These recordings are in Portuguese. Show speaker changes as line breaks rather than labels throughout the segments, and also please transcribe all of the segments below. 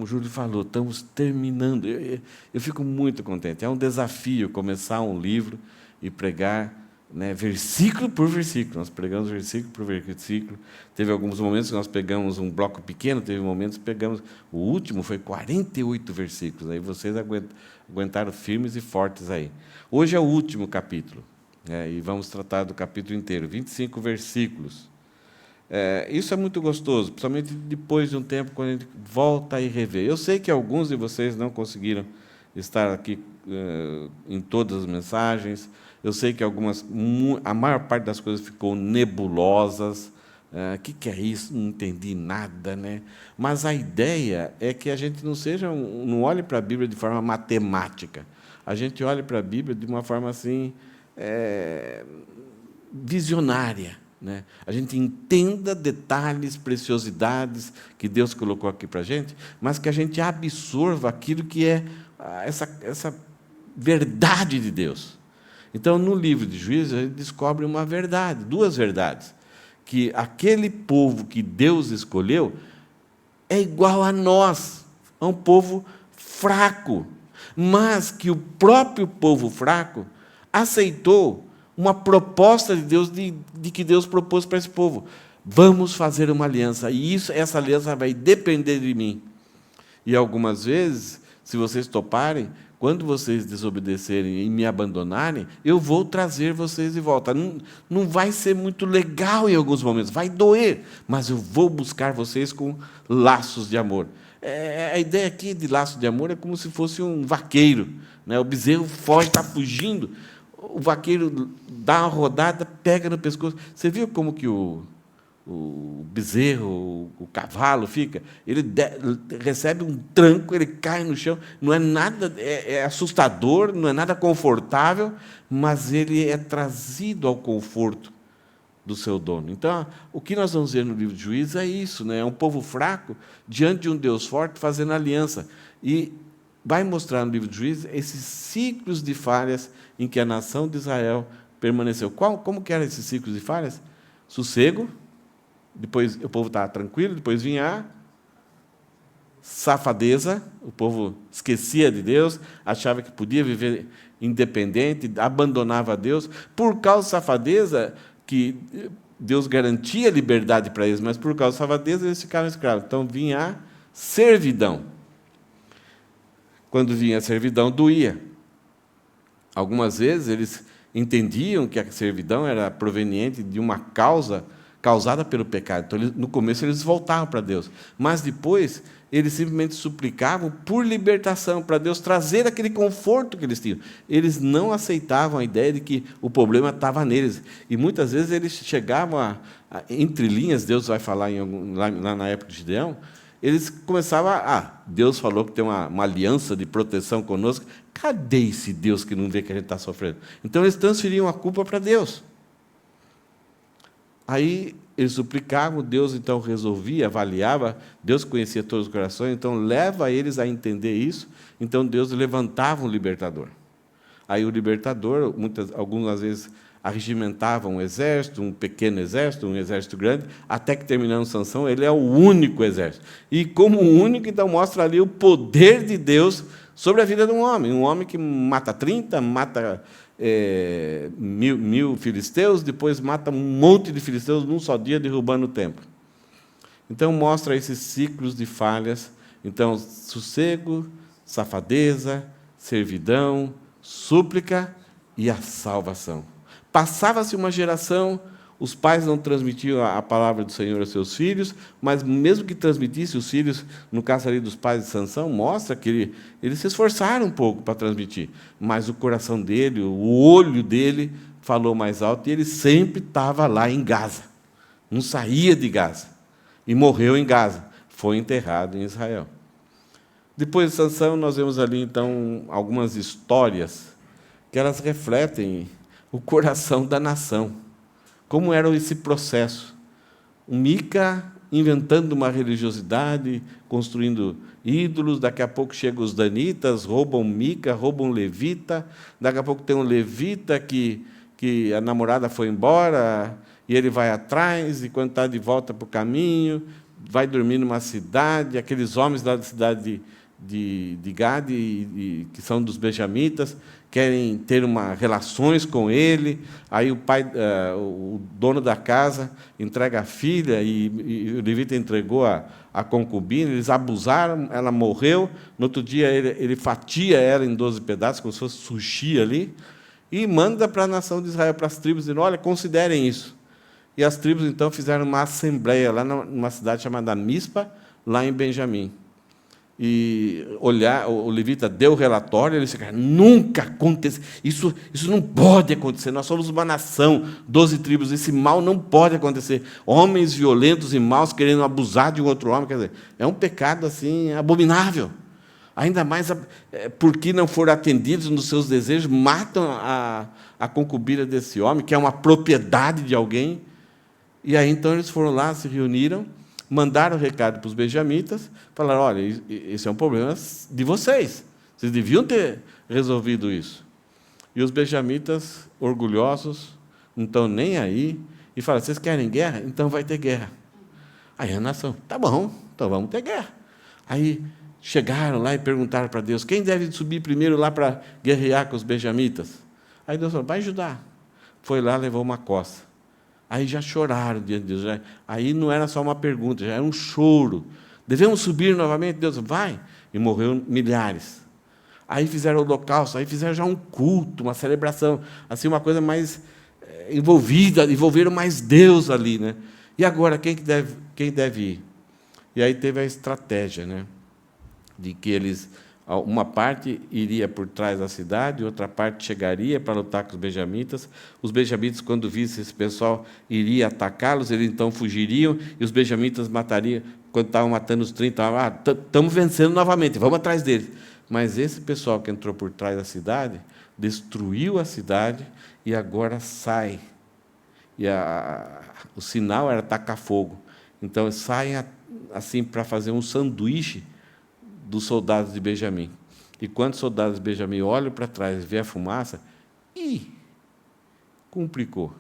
Júlio falou, estamos terminando. Eu fico muito contente. É um desafio começar um livro e pregar, né, versículo por versículo. Nós pregamos versículo por versículo. Teve alguns momentos que nós pegamos um bloco pequeno, teve momentos que pegamos... O último foi 48 versículos. Aí vocês aguentaram firmes e fortes aí. Hoje é o último capítulo, né, e vamos tratar do capítulo inteiro, 25 versículos. Isso é muito gostoso, principalmente depois de um tempo, quando a gente volta e revê. Eu sei que alguns de vocês não conseguiram estar aqui em todas as mensagens. Eu sei que a maior parte das coisas ficou nebulosas. O que é isso? Não entendi nada, né? Mas a ideia é que a gente não olhe para a Bíblia de forma matemática. A gente olhe para a Bíblia de uma forma assim visionária, né? A gente entenda detalhes, preciosidades que Deus colocou aqui para a gente, mas que a gente absorva aquilo que é essa verdade de Deus. Então, no livro de Juízes, a gente descobre uma verdade, duas verdades, que aquele povo que Deus escolheu é igual a nós, é um povo fraco, mas que o próprio povo fraco aceitou uma proposta de Deus, de que Deus propôs para esse povo. Vamos fazer uma aliança, e essa aliança vai depender de mim. E algumas vezes, se vocês toparem, quando vocês desobedecerem e me abandonarem, eu vou trazer vocês de volta. Não vai ser muito legal em alguns momentos, vai doer, mas eu vou buscar vocês com laços de amor. A ideia aqui de laço de amor é como se fosse um vaqueiro, né? O bezerro foge, está fugindo, o vaqueiro dá uma rodada, pega no pescoço. Você viu como que o bezerro, o cavalo fica? Ele recebe um tranco, ele cai no chão. Não é nada, é assustador, não é nada confortável, mas ele é trazido ao conforto do seu dono. Então, o que nós vamos ver no livro de Juízes é isso, né? É um povo fraco diante de um Deus forte fazendo aliança. E vai mostrar no livro de Juízes esses ciclos de falhas em que a nação de Israel permaneceu. Como que eram esses ciclos de falhas? Sossego, depois o povo estava tranquilo, depois vinha a safadeza, o povo esquecia de Deus, achava que podia viver independente, abandonava Deus. Por causa da safadeza, que Deus garantia liberdade para eles, mas por causa da safadeza eles ficaram escravos. Então vinha a servidão. Quando vinha a servidão, doía. Algumas vezes eles entendiam que a servidão era proveniente de uma causa causada pelo pecado. Então, no começo, eles voltavam para Deus. Mas, depois, eles simplesmente suplicavam por libertação, para Deus trazer aquele conforto que eles tinham. Eles não aceitavam a ideia de que o problema estava neles. E, muitas vezes, eles chegavam entre linhas, Deus vai falar lá na época de Gideão, eles começavam Deus falou que tem uma aliança de proteção conosco. Cadê esse Deus que não vê que a gente está sofrendo? Então, eles transferiam a culpa para Deus. Aí, eles suplicavam, Deus, então, resolvia, avaliava, Deus conhecia todos os corações, então, leva eles a entender isso, então, Deus levantava um libertador. Aí, o libertador, algumas vezes, arregimentava um exército, um pequeno exército, um exército grande, até que, terminando Sansão, ele é o único exército. E, como o único, então, mostra ali o poder de Deus sobre a vida de um homem que mata 30, mata... mil filisteus, depois mata um monte de filisteus num só dia, derrubando o templo. Então, mostra esses ciclos de falhas. Então, sossego, safadeza, servidão, súplica e a salvação. Passava-se uma geração, os pais não transmitiam a palavra do Senhor aos seus filhos, mas mesmo que transmitissem, os filhos, no caso ali dos pais de Sansão, mostra que eles se esforçaram um pouco para transmitir, mas o coração dele, o olho dele, falou mais alto, e ele sempre estava lá em Gaza, não saía de Gaza, e morreu em Gaza, foi enterrado em Israel. Depois de Sansão, nós vemos ali, então, algumas histórias que elas refletem o coração da nação. Como era esse processo? O Mica inventando uma religiosidade, construindo ídolos, daqui a pouco chegam os danitas, roubam Mica, roubam levita, daqui a pouco tem um levita que a namorada foi embora, e ele vai atrás, e quando está de volta para o caminho, vai dormir numa cidade, aqueles homens lá da cidade de Gade, que são dos benjamitas, querem ter relações com ele. Aí o dono da casa entrega a filha, e o levita entregou a concubina, eles abusaram, ela morreu. No outro dia, ele fatia ela em 12 pedaços, como se fosse sushi ali, e manda para a nação de Israel, para as tribos, dizendo: olha, considerem isso. E as tribos, então, fizeram uma assembleia lá numa cidade chamada Mispa, lá em Benjamim. E o levita deu o relatório, ele disse: nunca aconteceu, isso não pode acontecer, nós somos uma nação, 12 tribos, esse mal não pode acontecer. Homens violentos e maus querendo abusar de um outro homem, quer dizer, é um pecado assim abominável. Ainda mais porque não foram atendidos nos seus desejos, matam a concubina desse homem, que é uma propriedade de alguém. E aí, então, eles foram lá, se reuniram, mandaram o recado para os benjamitas, falaram: olha, esse é um problema de vocês deviam ter resolvido isso. E os benjamitas, orgulhosos, não estão nem aí, e falam: vocês querem guerra? Então vai ter guerra. Aí a nação: tá bom, então vamos ter guerra. Aí chegaram lá e perguntaram para Deus: quem deve subir primeiro lá para guerrear com os benjamitas? Aí Deus falou: vai ajudar. Foi lá, levou uma coça. Aí já choraram diante de Deus. Aí não era só uma pergunta, já era um choro. Devemos subir novamente? Deus: vai. E morreram milhares. Aí fizeram o holocausto, aí fizeram já um culto, uma celebração, assim, uma coisa mais envolveram mais Deus ali, né? E agora, quem deve ir? E aí teve a estratégia, né? De que uma parte iria por trás da cidade, outra parte chegaria para lutar com os benjamitas. Os benjamitas, quando vissem esse pessoal, iria atacá-los, eles então fugiriam, e os benjamitas matariam. Quando estavam matando os 30, estamos vencendo novamente, vamos atrás deles. Mas esse pessoal que entrou por trás da cidade, destruiu a cidade, e agora sai. E o sinal era tacar fogo. Então, saem assim para fazer um sanduíche dos soldados de Benjamim. E quando os soldados de Benjamim olham para trás e vê a fumaça, complicou.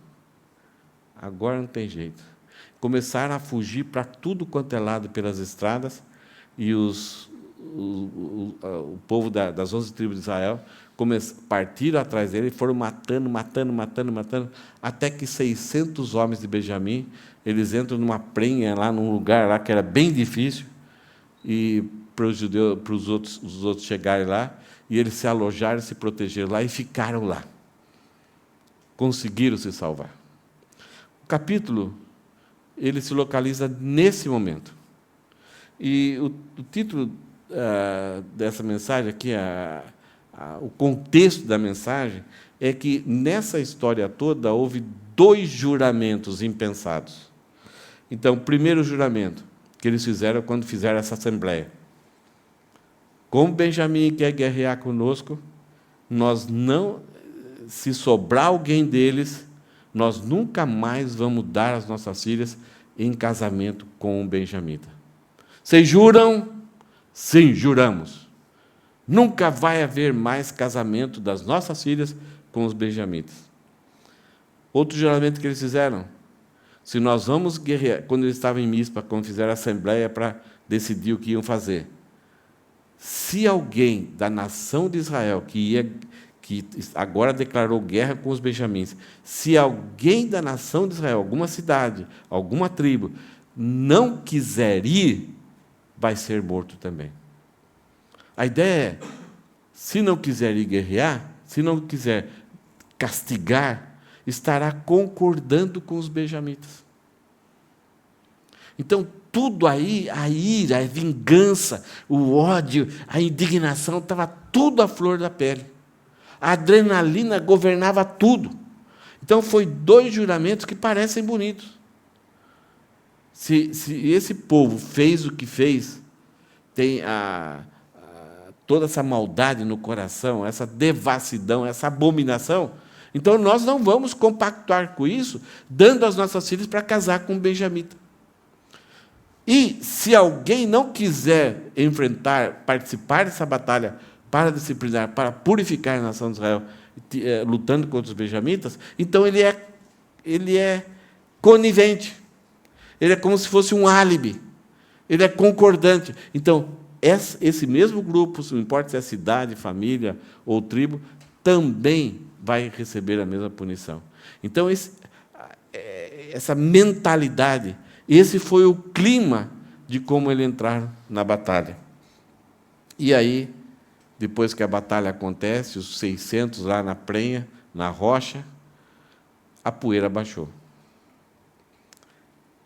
Agora não tem jeito. Começaram a fugir para tudo quanto é lado pelas estradas, e o povo das 11 tribos de Israel partiram atrás dele e foram matando, até que 600 homens de Benjamim, eles entram numa prenha lá, num lugar lá que era bem difícil, e para os outros chegarem lá, e eles se alojaram, se protegeram lá e ficaram lá. Conseguiram se salvar. O capítulo, ele se localiza nesse momento. E o título dessa mensagem aqui, o contexto da mensagem, é que nessa história toda houve 2 juramentos impensados. Então, o primeiro juramento que eles fizeram quando fizeram essa assembleia: como Benjamim quer guerrear conosco, nós não, se sobrar alguém deles, nós nunca mais vamos dar as nossas filhas em casamento com um benjamita. Vocês juram? Sim, juramos. Nunca vai haver mais casamento das nossas filhas com os benjamitas. Outro juramento que eles fizeram: se nós vamos guerrear, quando eles estavam em Mispa, quando fizeram a assembleia para decidir o que iam fazer, se alguém da nação de Israel, que agora declarou guerra com os benjamins, se alguém da nação de Israel, alguma cidade, alguma tribo, não quiser ir, vai ser morto também. A ideia é: se não quiser ir guerrear, se não quiser castigar, estará concordando com os benjamitas. Então, tudo aí, a ira, a vingança, o ódio, a indignação, estava tudo à flor da pele. A adrenalina governava tudo. Então, foi 2 juramentos que parecem bonitos. Se esse povo fez o que fez, tem toda essa maldade no coração, essa devassidão, essa abominação, então nós não vamos compactuar com isso, dando as nossas filhas para casar com um benjamita. E se alguém não quiser participar dessa batalha para disciplinar, para purificar a nação de Israel, lutando contra os benjamitas, então ele é conivente. Ele é como se fosse um álibi. Ele é concordante. Então, esse mesmo grupo, não importa se é cidade, família ou tribo, também vai receber a mesma punição. Então, essa mentalidade, esse foi o clima de como ele entrar na batalha. E aí, depois que a batalha acontece, os 600 lá na prenha, na rocha, a poeira baixou.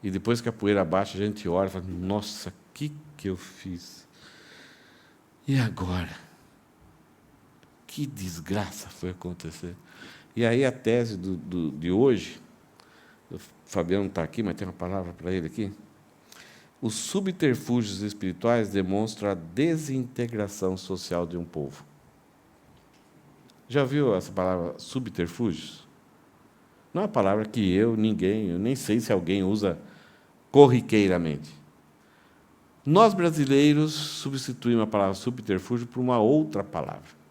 E depois que a poeira baixa, a gente olha e fala, nossa, o que eu fiz? E agora? Que desgraça foi acontecer? E aí a tese de hoje, o Fabiano não está aqui, mas tem uma palavra para ele aqui. Os subterfúgios espirituais demonstram a desintegração social de um povo. Já ouviu essa palavra subterfúgios? Não é uma palavra que eu nem sei se alguém usa corriqueiramente. Nós, brasileiros, substituímos a palavra subterfúgio por uma outra palavra.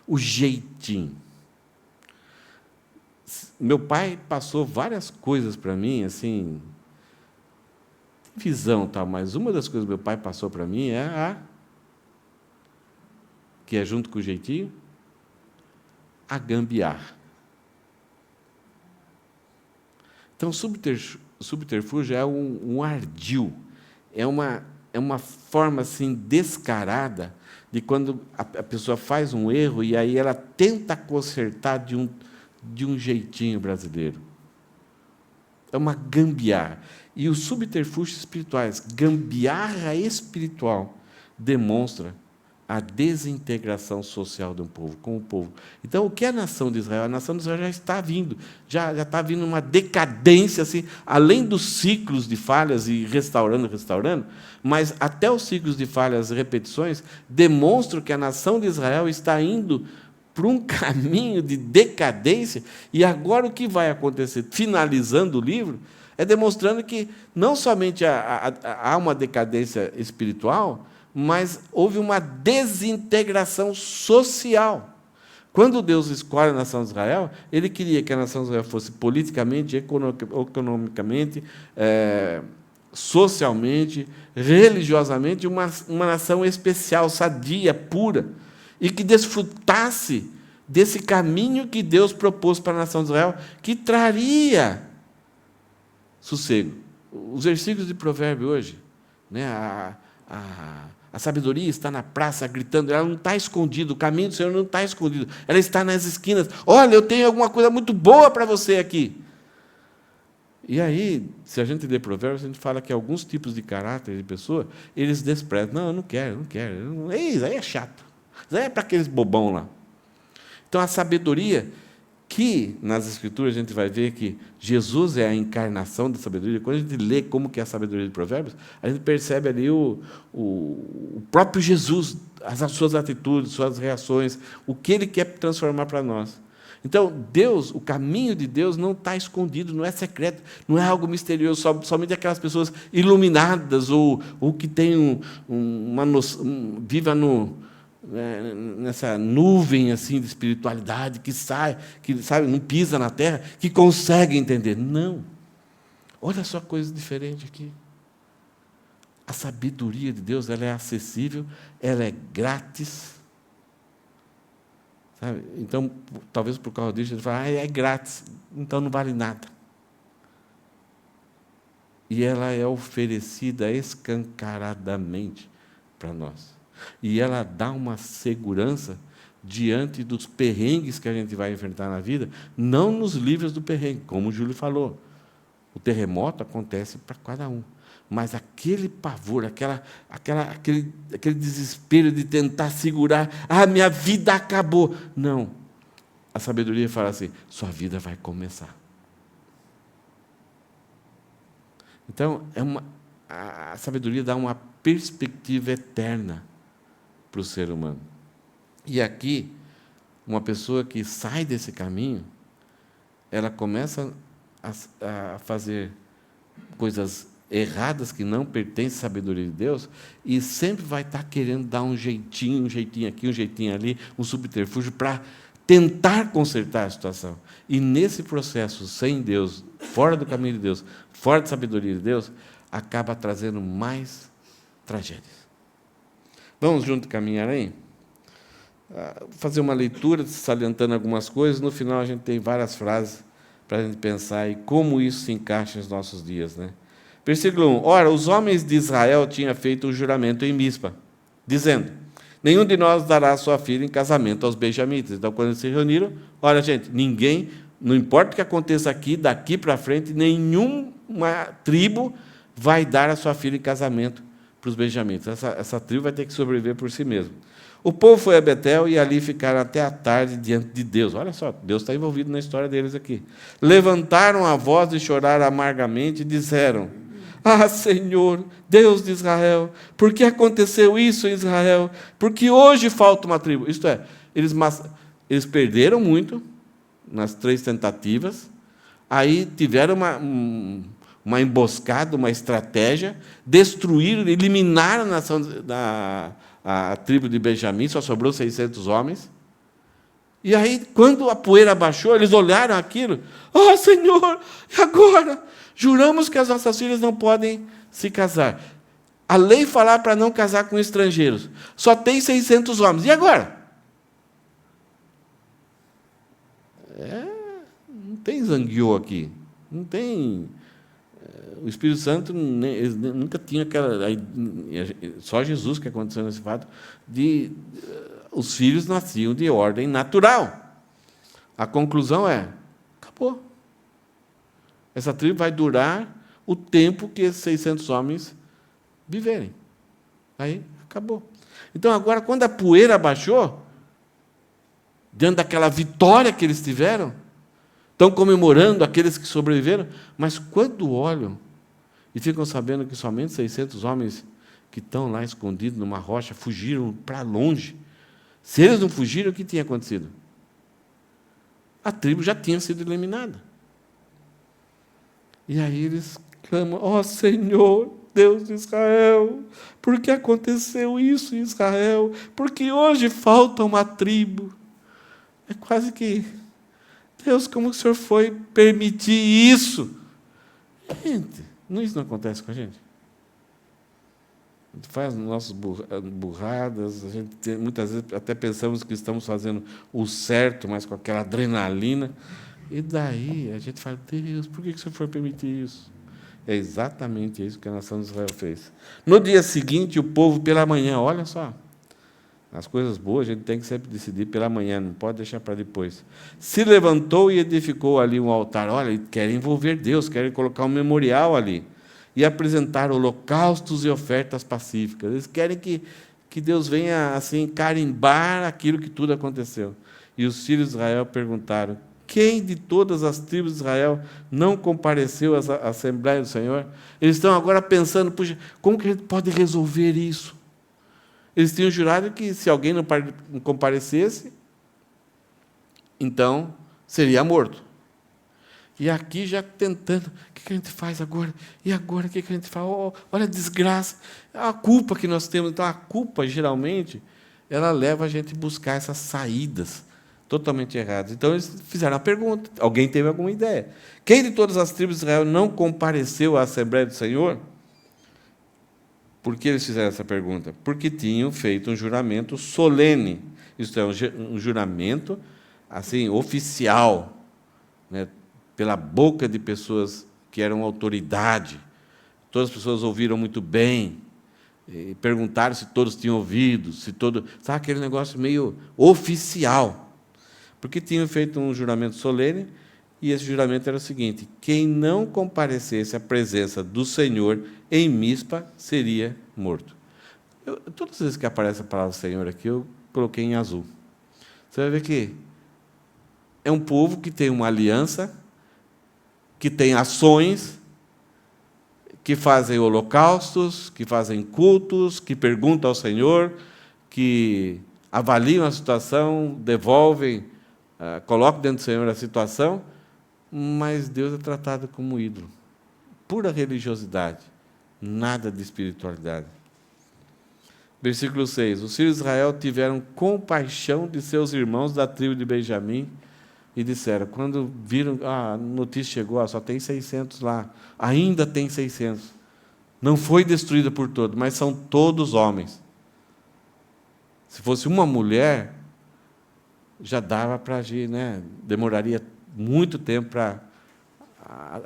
O jeitinho. Meu pai passou várias coisas para mim, assim, visão, tal, mas uma das coisas que meu pai passou para mim é que é junto com o jeitinho, a gambiarra. Então, subterfúgio é um ardil, é uma forma assim descarada de quando a pessoa faz um erro e aí ela tenta consertar de um jeitinho brasileiro. É uma gambiarra. E os subterfúgios espirituais, gambiarra espiritual, demonstra a desintegração social de um povo, com o povo. Então, o que é a nação de Israel? A nação de Israel já está vindo, já está vindo uma decadência, assim, além dos ciclos de falhas e restaurando, mas até os ciclos de falhas e repetições demonstram que a nação de Israel está indo para um caminho de decadência, e agora o que vai acontecer, finalizando o livro, é demonstrando que não somente há uma decadência espiritual, mas houve uma desintegração social. Quando Deus escolhe a nação de Israel, Ele queria que a nação de Israel fosse politicamente, economicamente, socialmente, religiosamente, uma nação especial, sadia, pura, e que desfrutasse desse caminho que Deus propôs para a nação de Israel, que traria sossego. Os versículos de Provérbio hoje, né, a sabedoria está na praça gritando, ela não está escondida, o caminho do Senhor não está escondido, ela está nas esquinas. Olha, eu tenho alguma coisa muito boa para você aqui. E aí, se a gente lê Provérbios, a gente fala que alguns tipos de caráter de pessoa, eles desprezam. Não, eu não quero. Isso aí é chato. Isso aí é para aqueles bobão lá. Então, a sabedoria, que nas Escrituras a gente vai ver que Jesus é a encarnação da sabedoria. Quando a gente lê como que é a sabedoria de Provérbios, a gente percebe ali o próprio Jesus, as suas atitudes, suas reações, o que Ele quer transformar para nós. Então, Deus, o caminho de Deus não está escondido, não é secreto, não é algo misterioso, somente aquelas pessoas iluminadas ou que têm uma noção, viva nessa nuvem assim de espiritualidade que sabe, não pisa na terra, que consegue entender. Não. Olha só coisa diferente aqui. A sabedoria de Deus, ela é acessível, ela é grátis. Sabe? Então, talvez por causa disso, ele fala, é grátis, então não vale nada. E ela é oferecida escancaradamente para nós. E ela dá uma segurança diante dos perrengues que a gente vai enfrentar na vida, não nos livros do perrengue, como o Júlio falou. O terremoto acontece para cada um. Mas aquele pavor, aquele desespero de tentar segurar, minha vida acabou. Não. A sabedoria fala assim, sua vida vai começar. Então, a sabedoria dá uma perspectiva eterna para o ser humano. E aqui, uma pessoa que sai desse caminho, ela começa a fazer coisas erradas que não pertencem à sabedoria de Deus, e sempre vai estar querendo dar um jeitinho aqui, um jeitinho ali, um subterfúgio para tentar consertar a situação. E nesse processo, sem Deus fora do caminho de Deus, fora da sabedoria de Deus, acaba trazendo mais tragédias. Vamos junto caminhar aí? Fazer uma leitura, salientando algumas coisas. No final, a gente tem várias frases para a gente pensar e como isso se encaixa nos nossos dias, né? Versículo 1. Ora, os homens de Israel tinham feito um juramento em Mispa, dizendo: nenhum de nós dará sua filha em casamento aos benjamitas. Então, quando eles se reuniram, olha, gente, ninguém, não importa o que aconteça aqui, daqui para frente, nenhuma tribo vai dar a sua filha em casamento para os benjamitas. Essa tribo vai ter que sobreviver por si mesma. O povo foi a Betel e ali ficaram até a tarde diante de Deus. Olha só, Deus está envolvido na história deles aqui. Levantaram a voz e choraram amargamente e disseram: ah, Senhor, Deus de Israel, por que aconteceu isso em Israel? Porque hoje falta uma tribo. Isto é, eles perderam muito nas 3 tentativas, aí tiveram uma emboscada, uma estratégia, destruíram, eliminaram a tribo de Benjamim, só sobrou 600 homens. E aí, quando a poeira baixou, eles olharam aquilo: oh, Senhor, e agora? Juramos que as nossas filhas não podem se casar. A lei fala para não casar com estrangeiros. Só tem 600 homens. E agora? Não tem zangueô aqui. Não tem... O Espírito Santo nunca tinha aquela... Só Jesus que aconteceu nesse fato, os filhos nasciam de ordem natural. A conclusão é: acabou. Essa tribo vai durar o tempo que esses 600 homens viverem. Aí, acabou. Então, agora, quando a poeira baixou, diante daquela vitória que eles tiveram, estão comemorando aqueles que sobreviveram, mas quando olham e ficam sabendo que somente 600 homens que estão lá escondidos numa rocha fugiram para longe, se eles não fugiram, o que tinha acontecido? A tribo já tinha sido eliminada. E aí eles clamam: ó Senhor, Deus de Israel, por que aconteceu isso em Israel? Porque hoje falta uma tribo. É quase que: Deus, como o Senhor foi permitir isso? Gente, isso não acontece com a gente. A gente faz nossas burradas, a gente muitas vezes até pensamos que estamos fazendo o certo, mas com aquela adrenalina. E daí a gente fala: Deus, por que o Senhor foi permitir isso? É exatamente isso que a nação de Israel fez. No dia seguinte, o povo, pela manhã, olha só, as coisas boas a gente tem que sempre decidir pela manhã, não pode deixar para depois. Se levantou e edificou ali um altar. Olha, querem envolver Deus, querem colocar um memorial ali. E apresentar holocaustos e ofertas pacíficas. Eles querem que Deus venha assim carimbar aquilo que tudo aconteceu. E os filhos de Israel perguntaram: quem de todas as tribos de Israel não compareceu à Assembleia do Senhor? Eles estão agora pensando: puxa, como que a gente pode resolver isso? Eles tinham jurado que se alguém não comparecesse, então seria morto. E aqui já tentando: o que a gente faz agora? E agora o que a gente faz? Oh, olha a desgraça, a culpa que nós temos. Então, a culpa, geralmente, ela leva a gente a buscar essas saídas totalmente erradas. Então, eles fizeram a pergunta. Alguém teve alguma ideia? Quem de todas as tribos de Israel não compareceu à Assembleia do Senhor? Por que eles fizeram essa pergunta? Porque tinham feito um juramento solene. Isto é, um juramento assim, oficial, né, pela boca de pessoas que eram autoridade. Todas as pessoas ouviram muito bem, e perguntaram se todos tinham ouvido, sabe aquele negócio meio oficial. Porque tinham feito um juramento solene, e esse juramento era o seguinte: quem não comparecesse à presença do Senhor em Mispa seria morto. Todas as vezes que aparece a palavra Senhor aqui, eu coloquei em azul. Você vai ver que é um povo que tem uma aliança, que tem ações, que fazem holocaustos, que fazem cultos, que perguntam ao Senhor, que avaliam a situação, devolvem, colocam dentro do Senhor a situação, mas Deus é tratado como ídolo. Pura religiosidade, nada de espiritualidade. Versículo 6. Os filhos de Israel tiveram compaixão de seus irmãos da tribo de Benjamim e disseram, quando viram, a notícia chegou, só tem 600 lá, ainda tem 600. Não foi destruída por todos, mas são todos homens. Se fosse uma mulher, já dava para agir, né? Demoraria muito tempo para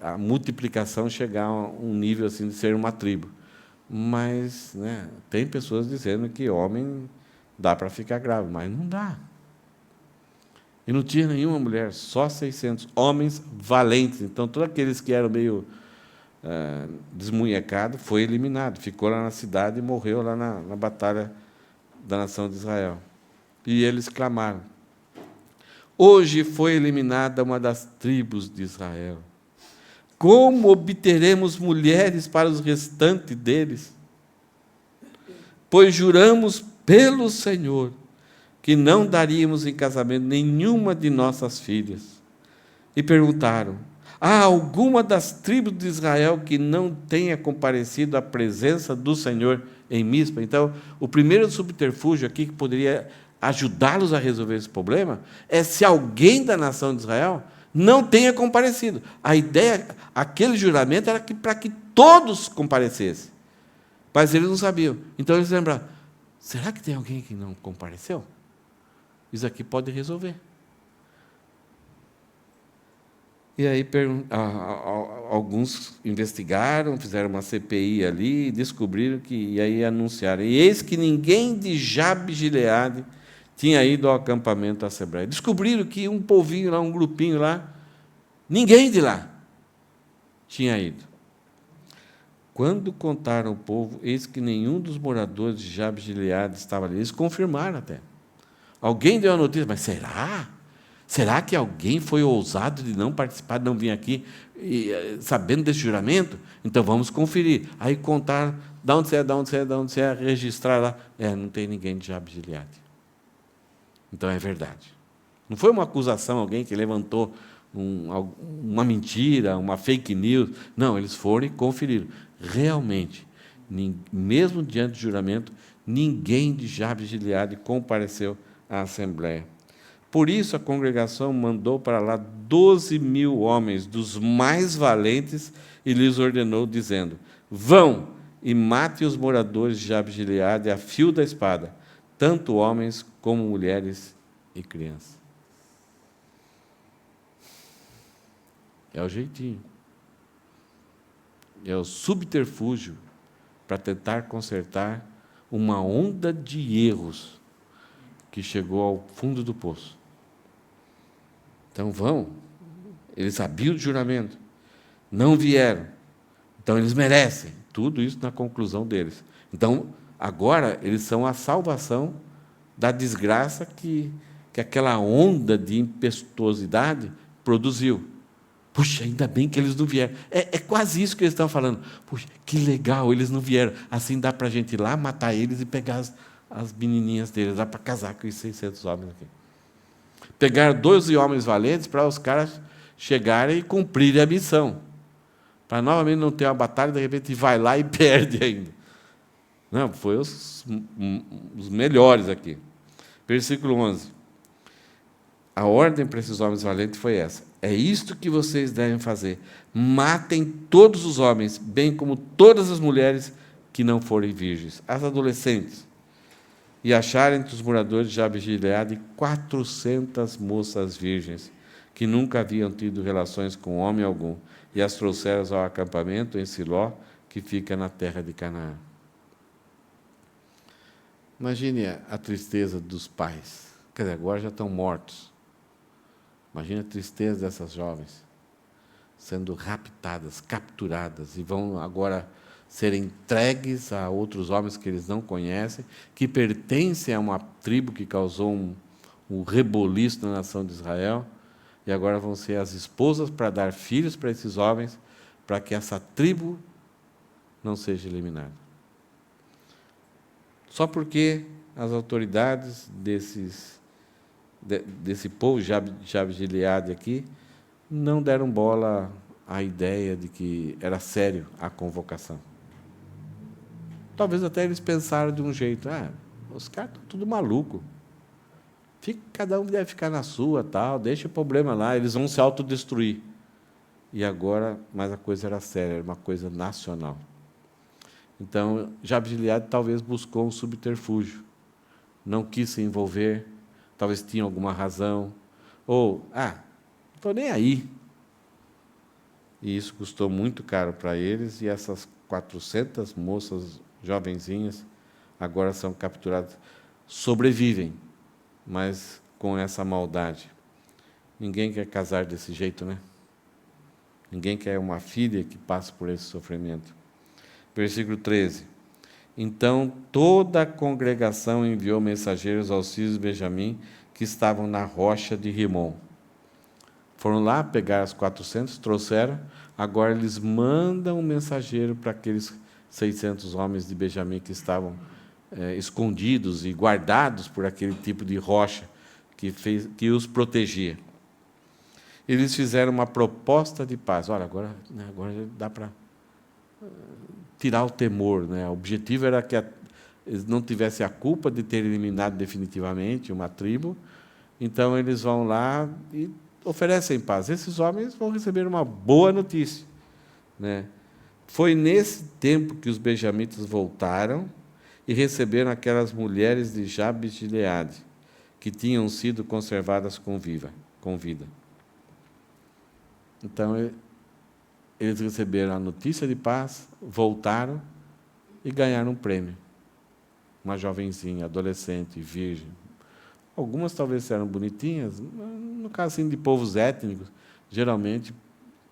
a multiplicação chegar a um nível assim de ser uma tribo. Mas, né, tem pessoas dizendo que homem dá para ficar grávido, mas não dá. E não tinha nenhuma mulher, só 600 homens valentes. Então, todos aqueles que eram meio desmunhecados, foi eliminado. Ficou lá na cidade e morreu lá na batalha da nação de Israel. E eles clamaram: hoje foi eliminada uma das tribos de Israel. Como obteremos mulheres para os restantes deles? Pois juramos pelo Senhor que não daríamos em casamento nenhuma de nossas filhas. E perguntaram: há alguma das tribos de Israel que não tenha comparecido à presença do Senhor em Mispa? Então, o primeiro subterfúgio aqui que poderia ajudá-los a resolver esse problema é se alguém da nação de Israel não tenha comparecido. A ideia, aquele juramento era para que todos comparecessem. Mas eles não sabiam. Então eles lembraram: será que tem alguém que não compareceu? Isso aqui pode resolver. E aí alguns investigaram, fizeram uma CPI ali, descobriram e aí anunciaram. E eis que ninguém de Jabe-Gileade tinha ido ao acampamento da Assembleia. Descobriram que um povinho lá, um grupinho lá, ninguém de lá tinha ido. Quando contaram ao povo, eis que nenhum dos moradores de Jabe-Gileade estava ali. Eles confirmaram até. Alguém deu a notícia, mas será? Será que alguém foi ousado de não participar, de não vir aqui, sabendo desse juramento? Então vamos conferir. Aí contaram, de onde você é, registrar lá. Não tem ninguém de Jabe-Gileade. Então é verdade. Não foi uma acusação, alguém que levantou uma mentira, uma fake news. Não, eles foram e conferiram. Realmente, mesmo diante do juramento, ninguém de Jabe-Gileade compareceu à Assembleia. Por isso a congregação mandou para lá 12.000 homens, dos mais valentes, e lhes ordenou, dizendo: vão e matem os moradores de Jabe-Gileade a fio da espada, tanto homens como mulheres e crianças. É o jeitinho. É o subterfúgio para tentar consertar uma onda de erros que chegou ao fundo do poço. Então vão. Eles sabiam do juramento. Não vieram. Então eles merecem. Tudo isso na conclusão deles. Então, agora, eles são a salvação da desgraça que aquela onda de impetuosidade produziu. Puxa, ainda bem que eles não vieram. É quase isso que eles estão falando. Puxa, que legal, eles não vieram. Assim dá para a gente ir lá, matar eles e pegar as menininhas deles. Dá para casar com os 600 homens aqui. Pegaram 12 homens valentes para os caras chegarem e cumprirem a missão. Para novamente não ter uma batalha, de repente vai lá e perde ainda. Não, foi os melhores aqui. Versículo 11. A ordem para esses homens valentes foi essa: é isto que vocês devem fazer. Matem todos os homens, bem como todas as mulheres que não forem virgens, as adolescentes. E acharam entre os moradores de Jabe-Gileade 400 moças virgens, que nunca haviam tido relações com homem algum, e as trouxeram ao acampamento em Siló, que fica na terra de Canaã. Imagine a tristeza dos pais. Quer dizer, agora já estão mortos. Imagine a tristeza dessas jovens, sendo raptadas, capturadas, e vão agora ser entregues a outros homens que eles não conhecem, que pertencem a uma tribo que causou um reboliço na nação de Israel, e agora vão ser as esposas para dar filhos para esses homens, para que essa tribo não seja eliminada. Só porque as autoridades desse povo Jabe-Gileade aqui não deram bola à ideia de que era sério a convocação. Talvez até eles pensaram de um jeito: os caras estão tudo maluco. Cada um deve ficar na sua, tal, deixa o problema lá, eles vão se autodestruir. E agora, mas a coisa era séria, era uma coisa nacional. Então, Jabes de Gileade talvez buscou um subterfúgio, não quis se envolver, talvez tinha alguma razão, ou, não estou nem aí. E isso custou muito caro para eles, e essas 400 moças jovenzinhas agora são capturadas, sobrevivem, mas com essa maldade. Ninguém quer casar desse jeito, né? Ninguém quer uma filha que passe por esse sofrimento. Versículo 13. Então toda a congregação enviou mensageiros aos filhos de Benjamim, que estavam na rocha de Rimom. Foram lá pegar as 400, trouxeram, agora eles mandam um mensageiro para aqueles 600 homens de Benjamim que estavam escondidos e guardados por aquele tipo de rocha que os protegia. Eles fizeram uma proposta de paz. Olha, agora dá para tirar o temor, né? O objetivo era que eles não tivessem a culpa de ter eliminado definitivamente uma tribo. Então, eles vão lá e oferecem paz. Esses homens vão receber uma boa notícia, né? Foi nesse tempo que os benjamitas voltaram e receberam aquelas mulheres de Jabes de Gileade, que tinham sido conservadas com vida. Então, eles receberam a notícia de paz, voltaram e ganharam um prêmio. Uma jovenzinha, adolescente, virgem. Algumas talvez eram bonitinhas, no caso assim, de povos étnicos, geralmente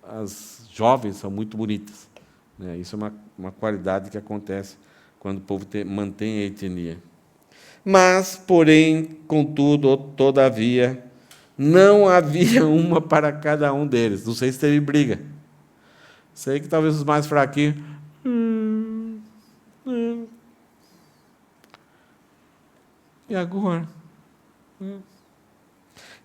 as jovens são muito bonitas, né? Isso é uma qualidade que acontece quando o povo mantém a etnia. Mas, porém, contudo, todavia, não havia uma para cada um deles. Não sei se teve briga. Sei que talvez os mais fraquinhos. E agora?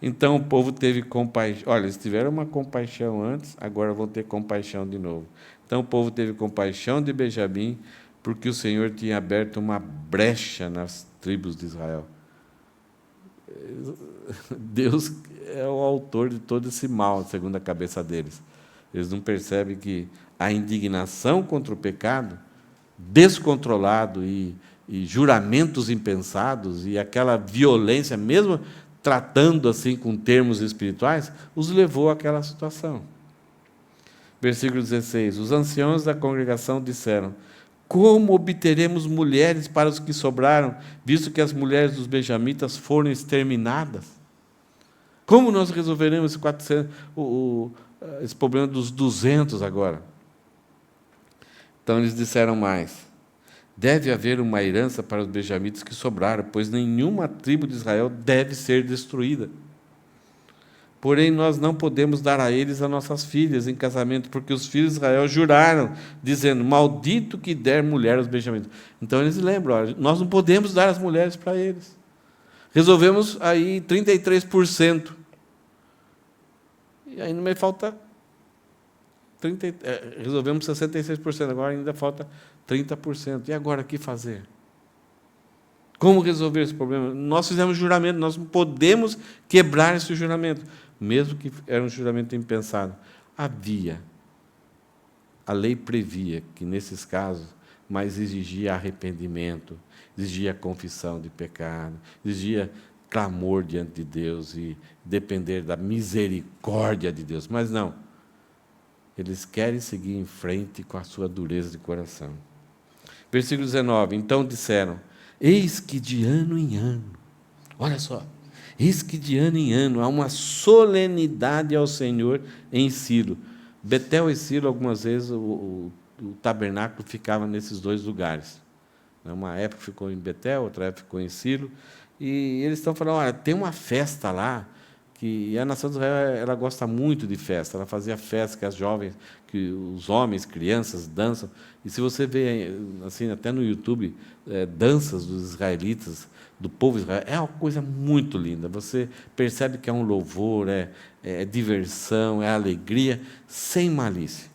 Então o povo teve compaixão. Olha, eles tiveram uma compaixão antes, agora vão ter compaixão de novo. Então o povo teve compaixão de Benjamim, porque o Senhor tinha aberto uma brecha nas tribos de Israel. Deus é o autor de todo esse mal, segundo a cabeça deles. Eles não percebem que a indignação contra o pecado, descontrolado e juramentos impensados, e aquela violência, mesmo tratando assim com termos espirituais, os levou àquela situação. Versículo 16. Os anciãos da congregação disseram: como obteremos mulheres para os que sobraram, visto que as mulheres dos benjamitas foram exterminadas? Como nós resolveremos esse problema dos 200 agora? Então eles disseram mais: deve haver uma herança para os benjamitas que sobraram, pois nenhuma tribo de Israel deve ser destruída. Porém, nós não podemos dar a eles as nossas filhas em casamento, porque os filhos de Israel juraram, dizendo: maldito que der mulher aos benjamitas. Então eles lembram: olha, nós não podemos dar as mulheres para eles. Resolvemos aí 33%. E ainda me falta resolvemos 66%, agora ainda falta 30%. E agora, o que fazer? Como resolver esse problema? Nós fizemos juramento, nós não podemos quebrar esse juramento, mesmo que era um juramento impensado. A lei previa que, nesses casos, mas exigia arrependimento, exigia confissão de pecado, exigia clamor diante de Deus e depender da misericórdia de Deus. Mas não. Eles querem seguir em frente com a sua dureza de coração. Versículo 19. Então disseram: eis que de ano em ano, olha só, eis que de ano em ano há uma solenidade ao Senhor em Silo. Betel e Silo, algumas vezes, o tabernáculo ficava nesses dois lugares. Uma época ficou em Betel, outra época ficou em Silo. E eles estão falando: olha, tem uma festa lá, que a nação de Israel ela gosta muito de festa. Ela fazia festa que as jovens, que os homens, crianças dançam. E se você vê assim, até no YouTube, danças dos israelitas, do povo de Israel, é uma coisa muito linda. Você percebe que é um louvor, é diversão, é alegria, sem malícia.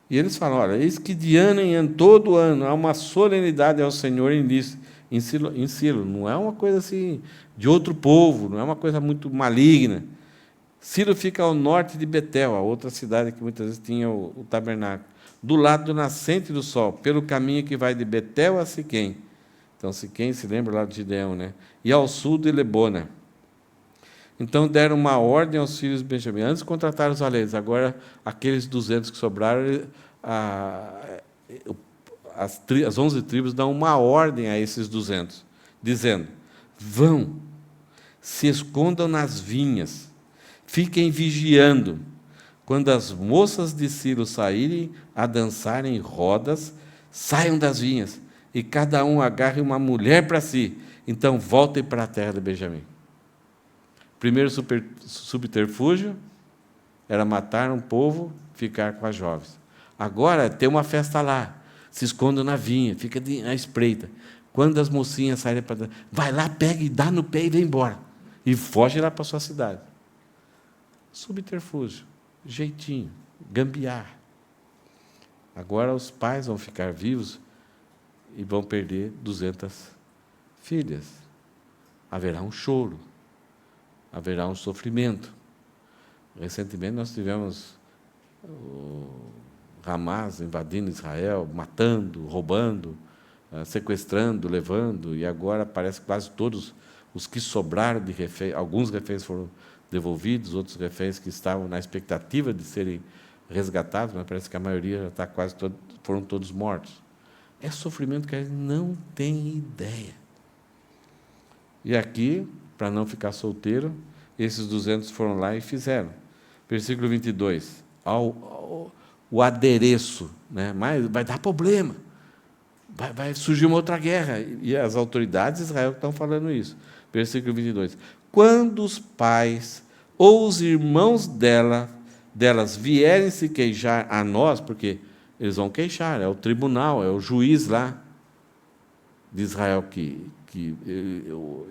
E eles falam: olha, eis que de ano em ano, todo ano, há uma solenidade ao Senhor em em Silo. Não é uma coisa assim de outro povo, não é uma coisa muito maligna. Silo fica ao norte de Betel, a outra cidade que muitas vezes tinha o tabernáculo, do lado do nascente do sol, pelo caminho que vai de Betel a Siquém. Então, Siquém, se lembra lá de Gideão, né? E ao sul de Lebona. Então, deram uma ordem aos filhos de Benjamim. Antes contrataram os aleios, agora, aqueles 200 que sobraram, as 11 tribos dão uma ordem a esses 200, dizendo: vão, se escondam nas vinhas, fiquem vigiando. Quando as moças de Silo saírem a dançar em rodas, saiam das vinhas, e cada um agarre uma mulher para si. Então voltem para a terra de Benjamim. Primeiro subterfúgio era matar um povo, ficar com as jovens. Agora tem uma festa lá, se escondam na vinha, fica na espreita. Quando as mocinhas saírem para... vai lá, pega e dá no pé e vem embora. E foge lá para a sua cidade. Subterfúgio, jeitinho, gambiarra. Agora os pais vão ficar vivos e vão perder 200 filhas. Haverá um choro, haverá um sofrimento. Recentemente nós tivemos o Hamas invadindo Israel, matando, roubando, sequestrando, levando, e agora parece que quase todos os que sobraram de reféns, alguns reféns foram devolvidos, outros reféns que estavam na expectativa de serem resgatados, mas parece que a maioria já está quase foram todos mortos. É sofrimento que a gente não tem ideia. E aqui, para não ficar solteiro, esses 200 foram lá e fizeram. Versículo 22. O adereço, né? Mas vai dar problema. Vai surgir uma outra guerra. E as autoridades de Israel estão falando isso. Versículo 22. Quando os pais ou os irmãos delas vierem se queixar a nós, porque eles vão queixar, é o tribunal, é o juiz lá de Israel que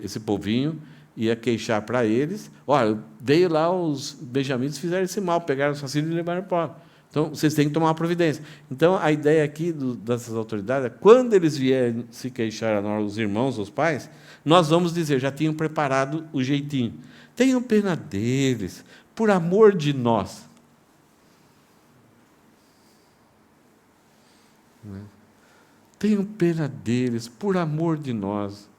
esse povinho ia queixar para eles. Olha, veio lá os benjamitas, fizeram esse mal, pegaram os filhos e levaram para fora. Então, vocês têm que tomar uma providência. Então, a ideia aqui dessas autoridades é, quando eles vierem se queixar a nós, os irmãos, os pais, nós vamos dizer, já tinham preparado o jeitinho. Tenham pena deles, por amor de nós. Tenham pena deles, por amor de nós.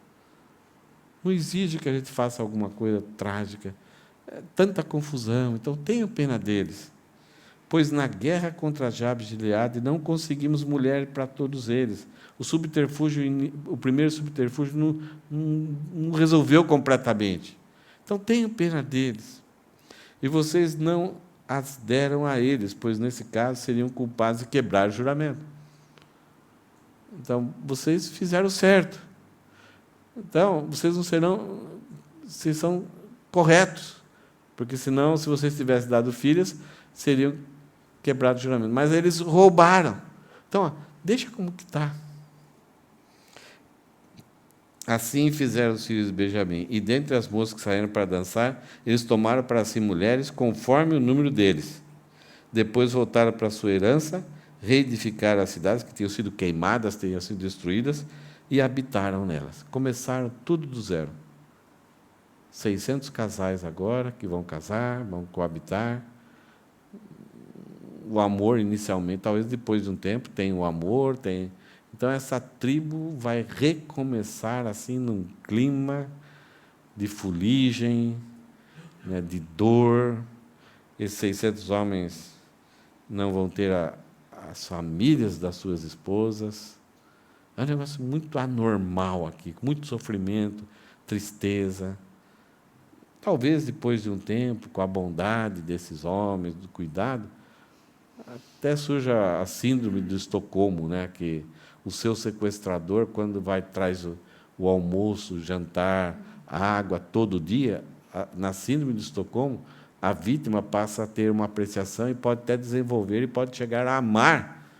Não exige que a gente faça alguma coisa trágica. É tanta confusão, então tenham pena deles. Pois na guerra contra Jabes de Gileade não conseguimos mulher para todos eles. O primeiro subterfúgio não resolveu completamente. Então tenham pena deles. E vocês não as deram a eles, pois nesse caso seriam culpados de quebrar o juramento. Então, vocês fizeram certo. Então, vocês não serão... Vocês são corretos. Porque, senão, se vocês tivessem dado filhas, seriam quebrados o juramento. Mas eles roubaram. Então, deixa como que está. Assim fizeram os filhos de Benjamim. E, dentre as moças que saíram para dançar, eles tomaram para si mulheres, conforme o número deles. Depois voltaram para a sua herança, reedificaram as cidades que tinham sido queimadas, tinham sido destruídas, e habitaram nelas. Começaram tudo do zero. 600 casais agora que vão casar, vão coabitar. O amor inicialmente, talvez depois de um tempo, tem o amor, tem... Então essa tribo vai recomeçar assim num clima de fuligem, né, de dor. Esses 600 homens não vão ter as famílias das suas esposas. É um negócio muito anormal aqui, com muito sofrimento, tristeza. Talvez depois de um tempo, com a bondade desses homens, do cuidado, até surja a síndrome de Estocolmo, né? Que o seu sequestrador, quando traz o almoço, o jantar, a água todo dia, na síndrome de Estocolmo, a vítima passa a ter uma apreciação e pode até desenvolver e pode chegar a amar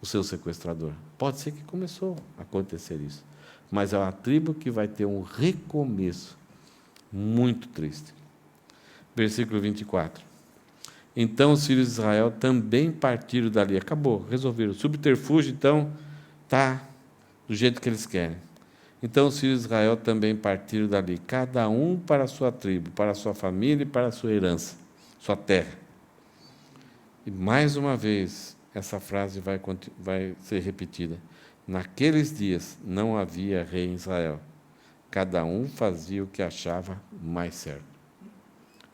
o seu sequestrador. Pode ser que começou a acontecer isso. Mas é uma tribo que vai ter um recomeço muito triste. Versículo 24. Então os filhos de Israel também partiram dali. Acabou, resolveram. O subterfúgio, então, está do jeito que eles querem. Então os filhos de Israel também partiram dali, cada um para a sua tribo, para a sua família e para a sua herança, sua terra. E mais uma vez, essa frase vai ser repetida. Naqueles dias não havia rei em Israel. Cada um fazia o que achava mais certo.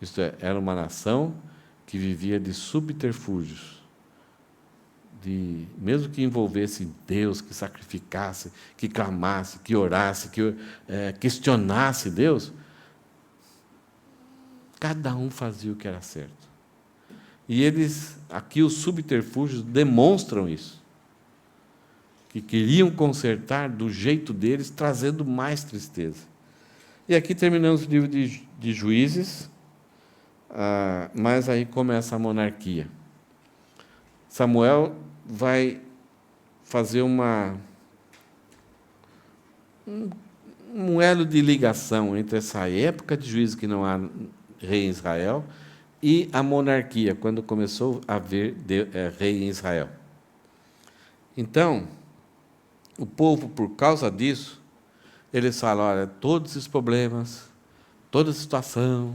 Isto é, era uma nação que vivia de subterfúgios, mesmo que envolvesse Deus, que sacrificasse, que clamasse, que orasse, que questionasse Deus, cada um fazia o que era certo. E aqui os subterfúgios demonstram isso, que queriam consertar do jeito deles, trazendo mais tristeza. E aqui terminamos o livro de Juízes, mas aí começa a monarquia. Samuel vai fazer um elo de ligação entre essa época de juízo que não há rei em Israel e a monarquia, quando começou a haver rei em Israel. Então, o povo, por causa disso, eles falam, olha, todos esses problemas, toda situação,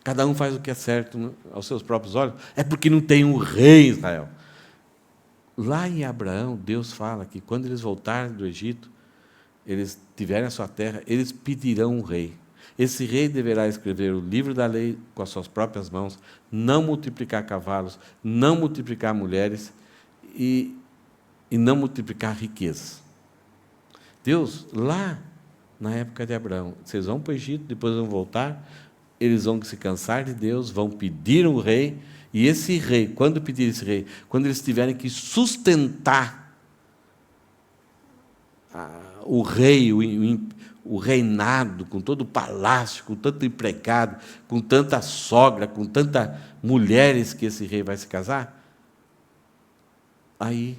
cada um faz o que é certo aos seus próprios olhos, é porque não tem um rei em Israel. Lá em Abraão, Deus fala que quando eles voltarem do Egito, eles tiverem a sua terra, eles pedirão um rei. Esse rei deverá escrever o livro da lei com as suas próprias mãos, não multiplicar cavalos, não multiplicar mulheres e não multiplicar riquezas. Deus, lá na época de Abraão, vocês vão para o Egito, depois vão voltar, eles vão se cansar de Deus, vão pedir um rei, e esse rei, quando pedir esse rei, quando eles tiverem que sustentar o rei, o reinado, com todo o palácio, com tanto empregado, com tanta sogra, com tantas mulheres que esse rei vai se casar, aí,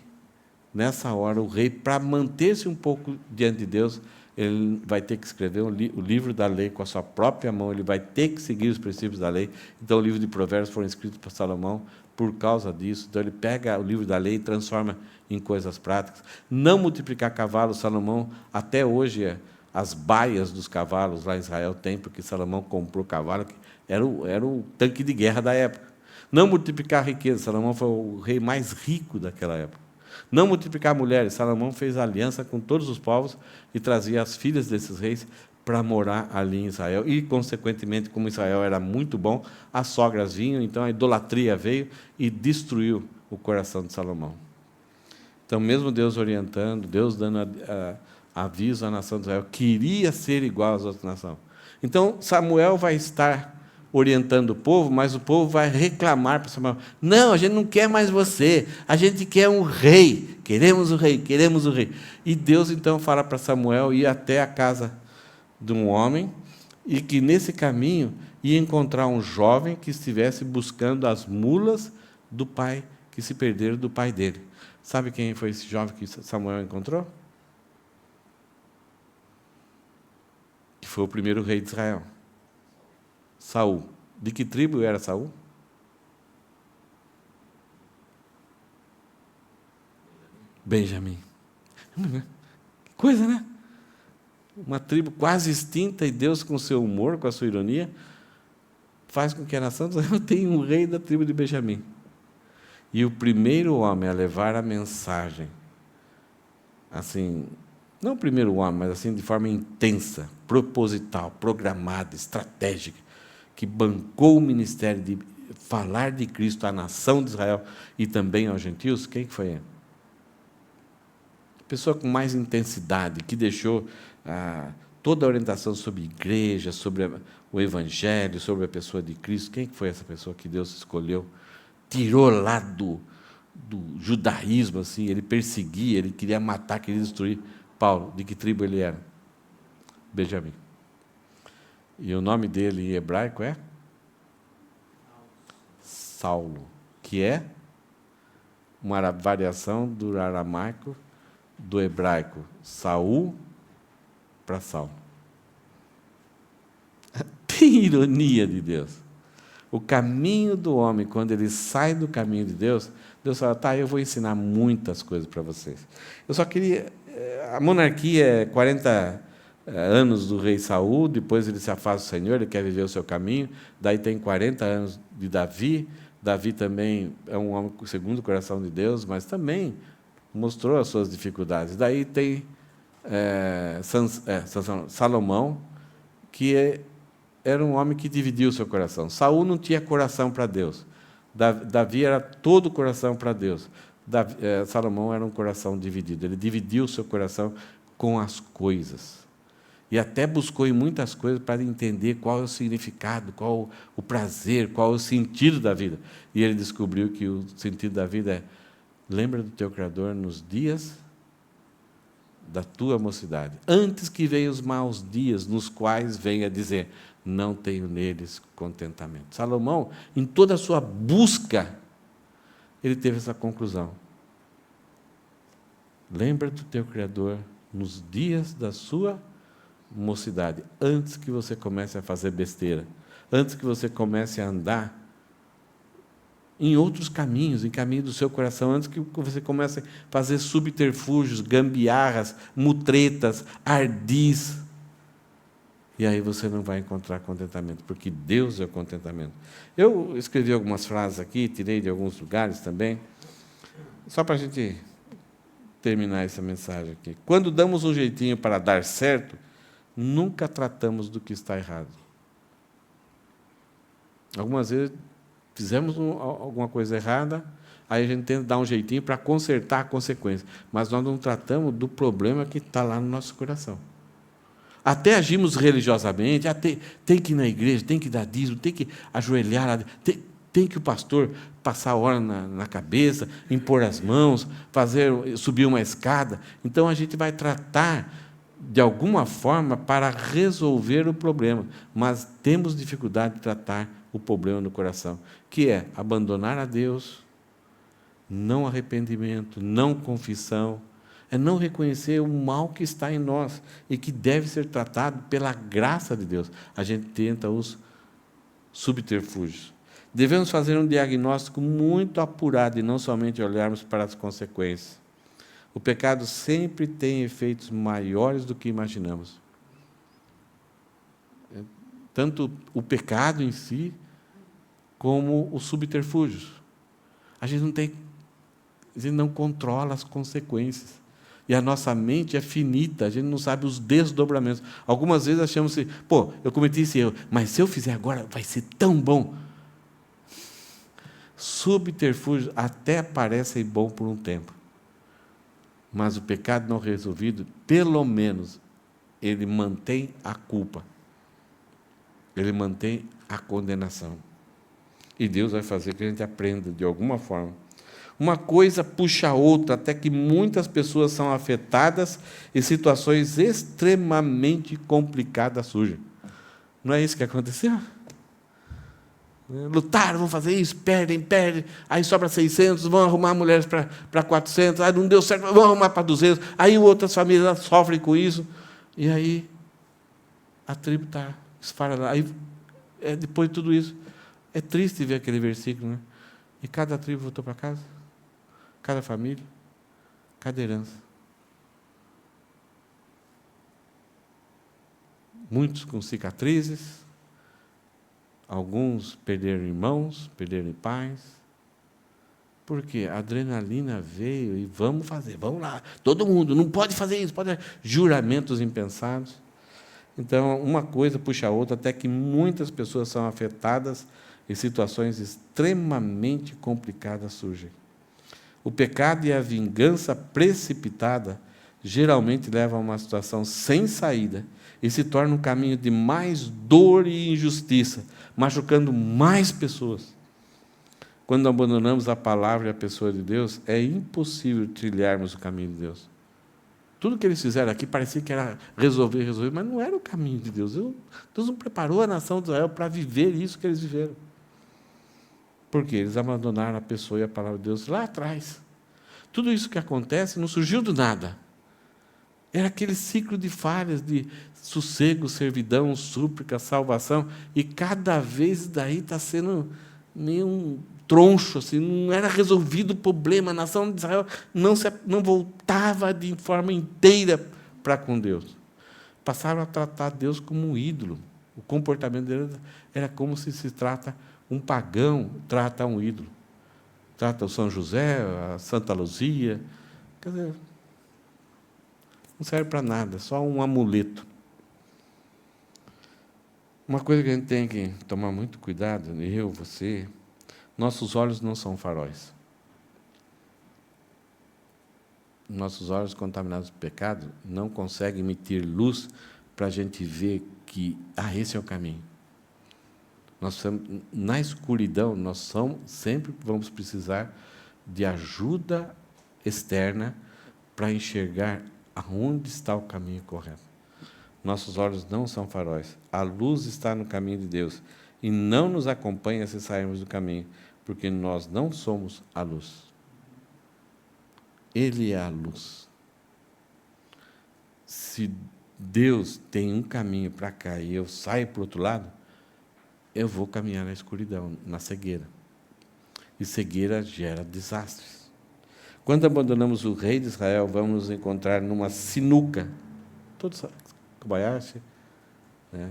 nessa hora, o rei, para manter-se um pouco diante de Deus, ele vai ter que escrever o livro da lei com a sua própria mão, ele vai ter que seguir os princípios da lei. Então, o livro de Provérbios foi escrito por Salomão por causa disso. Então, ele pega o livro da lei e transforma em coisas práticas. Não multiplicar cavalos, Salomão, até hoje, as baias dos cavalos lá em Israel tem, porque Salomão comprou cavalo, que era o tanque de guerra da época. Não multiplicar riqueza, Salomão foi o rei mais rico daquela época. Não multiplicar mulheres, Salomão fez aliança com todos os povos e trazia as filhas desses reis para morar ali em Israel. E, consequentemente, como Israel era muito bom, as sogras vinham, então a idolatria veio e destruiu o coração de Salomão. Então, mesmo Deus orientando, Deus dando aviso à nação de Israel, queria ser igual às outras nações. Então, Samuel vai estar orientando o povo, mas o povo vai reclamar para Samuel, não, a gente não quer mais você, a gente quer um rei, queremos o rei, queremos o rei. E Deus então fala para Samuel ir até a casa de um homem, e que nesse caminho ia encontrar um jovem que estivesse buscando as mulas do pai, que se perderam do pai dele. Sabe quem foi esse jovem que Samuel encontrou? Que foi o primeiro rei de Israel. Saul. De que tribo era Saul? Benjamim. Que coisa, né? Uma tribo quase extinta, e Deus, com o seu humor, com a sua ironia, faz com que a nação de Israel tenha um rei da tribo de Benjamim. E o primeiro homem a levar a mensagem, assim, não o primeiro homem, mas assim de forma intensa, proposital, programada, estratégica, que bancou o ministério de falar de Cristo à nação de Israel e também aos gentios, quem foi ele? Pessoa com mais intensidade, que deixou toda a orientação sobre a igreja, sobre o evangelho, sobre a pessoa de Cristo. Quem foi essa pessoa que Deus escolheu? Tirou lá do judaísmo, assim, ele perseguia, ele queria matar, queria destruir. Paulo, de que tribo ele era? Benjamim. E o nome dele em hebraico é? Saulo, que é uma variação do aramaico, do hebraico, Saul para Saulo. Tem ironia de Deus. O caminho do homem, quando ele sai do caminho de Deus, Deus fala, tá, eu vou ensinar muitas coisas para vocês. Eu só queria... A monarquia é 40 anos do rei Saul, depois ele se afasta do Senhor, ele quer viver o seu caminho, daí tem 40 anos de Davi. Davi também é um homem segundo o coração de Deus, mas também mostrou as suas dificuldades. Daí tem Salomão, que era um homem que dividiu o seu coração. Saul não tinha coração para Deus. Davi era todo o coração para Deus. Salomão era um coração dividido. Ele dividiu o seu coração com as coisas. E até buscou em muitas coisas para entender qual é o significado, qual o prazer, qual é o sentido da vida. E ele descobriu que o sentido da vida é: lembra do teu Criador nos dias da tua mocidade, antes que venham os maus dias, nos quais venha dizer: não tenho neles contentamento. Salomão, em toda a sua busca, ele teve essa conclusão. Lembra do teu Criador nos dias da sua mocidade, antes que você comece a fazer besteira, antes que você comece a andar em outros caminhos, em caminho do seu coração, antes que você comece a fazer subterfúgios, gambiarras, mutretas, ardis. E aí você não vai encontrar contentamento, porque Deus é o contentamento. Eu escrevi algumas frases aqui, tirei de alguns lugares também, só para a gente terminar essa mensagem aqui. Quando damos um jeitinho para dar certo, nunca tratamos do que está errado. Algumas vezes fizemos alguma coisa errada, aí a gente tenta dar um jeitinho para consertar a consequência, mas nós não tratamos do problema que está lá no nosso coração. Até agimos religiosamente, tem que ir na igreja, tem que dar dízimo, tem que ajoelhar, tem que o pastor passar a hora na cabeça, impor as mãos, subir uma escada. Então a gente vai tratar de alguma forma para resolver o problema, mas temos dificuldade de tratar o problema no coração, que é abandonar a Deus, não arrependimento, não confissão, é não reconhecer o mal que está em nós e que deve ser tratado pela graça de Deus. A gente tenta os subterfúgios. Devemos fazer um diagnóstico muito apurado e não somente olharmos para as consequências. O pecado sempre tem efeitos maiores do que imaginamos. Tanto o pecado em si, como os subterfúgios. A gente não controla as consequências. E a nossa mente é finita, a gente não sabe os desdobramentos. Algumas vezes achamos assim: eu cometi esse erro, mas se eu fizer agora, vai ser tão bom. Subterfúgios até parecem bom por um tempo. Mas o pecado não resolvido, pelo menos, ele mantém a culpa. Ele mantém a condenação. E Deus vai fazer que a gente aprenda de alguma forma. Uma coisa puxa a outra, até que muitas pessoas são afetadas e situações extremamente complicadas surgem. Não é isso que aconteceu? Lutaram, vão fazer isso, perdem, aí sobra 600, vão arrumar mulheres para 400, aí não deu certo, vão arrumar para 200, aí outras famílias sofrem com isso, e aí a tribo está esfarelada. Aí, depois de tudo isso, é triste ver aquele versículo, né? E cada tribo voltou para casa, cada família, cada herança. Muitos com cicatrizes, alguns perderam irmãos, perderam pais. Por quê? A adrenalina veio e vamos fazer, vamos lá. Todo mundo, não pode fazer isso, pode juramentos impensados. Então, uma coisa puxa a outra, até que muitas pessoas são afetadas e situações extremamente complicadas surgem. O pecado e a vingança precipitada geralmente levam a uma situação sem saída e se torna um caminho de mais dor e injustiça, machucando mais pessoas. Quando abandonamos a palavra e a pessoa de Deus, é impossível trilharmos o caminho de Deus. Tudo que eles fizeram aqui parecia que era resolver, mas não era o caminho de Deus. Deus não preparou a nação de Israel para viver isso que eles viveram. Porque eles abandonaram a pessoa e a palavra de Deus lá atrás. Tudo isso que acontece não surgiu do nada. Era aquele ciclo de falhas, de sossego, servidão, súplica, salvação, e cada vez daí está sendo meio um troncho, assim, não era resolvido o problema, a nação de Israel não voltava de forma inteira para com Deus. passaram a tratar Deus como um ídolo. O comportamento deles era como se trata um pagão, trata um ídolo. Trata o São José, a Santa Luzia. Quer dizer, não serve para nada, só um amuleto. Uma coisa que a gente tem que tomar muito cuidado, eu, você, nossos olhos não são faróis. Nossos olhos contaminados pelo pecado não conseguem emitir luz para a gente ver que esse é o caminho. Na escuridão, sempre vamos precisar de ajuda externa para enxergar aonde está o caminho correto. Nossos olhos não são faróis. A luz está no caminho de Deus e não nos acompanha se sairmos do caminho, porque nós não somos a luz. Ele é a luz. Se Deus tem um caminho para cá e eu saio para o outro lado, eu vou caminhar na escuridão, na cegueira. E cegueira gera desastres. Quando abandonamos o rei de Israel, vamos nos encontrar numa sinuca. Todos sabem, Kobayashi. Né?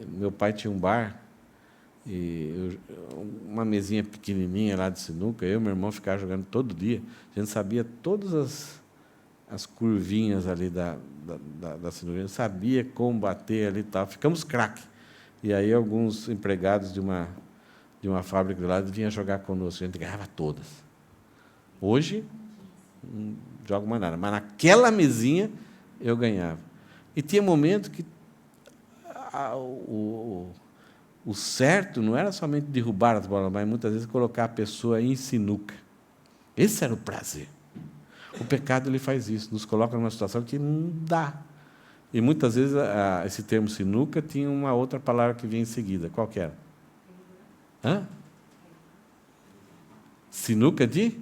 Meu pai tinha um bar, e uma mesinha pequenininha lá de sinuca, eu e meu irmão ficava jogando todo dia. A gente sabia todas as curvinhas ali da sinuca, a gente sabia como bater ali e tal. Ficamos craque. E aí alguns empregados de uma fábrica do lado vinham jogar conosco, a gente ganhava todas. Hoje, não jogo mais nada, mas naquela mesinha eu ganhava. E tinha momentos que o certo não era somente derrubar as bolas, mas muitas vezes colocar a pessoa em sinuca. Esse era o prazer. O pecado ele faz isso, nos coloca numa situação que não dá. E muitas vezes esse termo sinuca tinha uma outra palavra que vinha em seguida. Qual que era? Sinuca de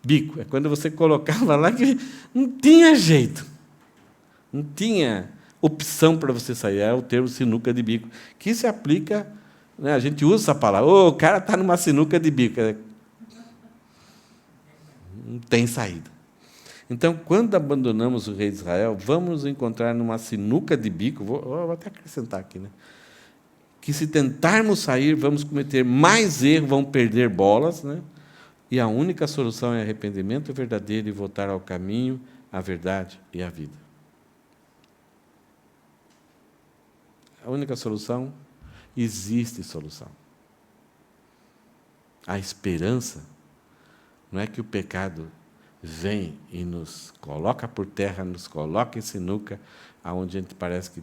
bico. É quando você colocava lá que não tinha jeito. Não tinha opção para você sair. É o termo sinuca de bico, que se aplica, né, a gente usa essa palavra. O cara está numa sinuca de bico. Não tem saída. Então, quando abandonamos o rei de Israel, vamos nos encontrar numa sinuca de bico, vou até acrescentar aqui, né? Que se tentarmos sair, vamos cometer mais erros, vamos perder bolas, né? E a única solução é arrependimento verdadeiro e voltar ao caminho, à verdade e à vida. A única solução, existe solução. A esperança não é que o pecado vem e nos coloca por terra, nos coloca em sinuca, aonde a gente parece que,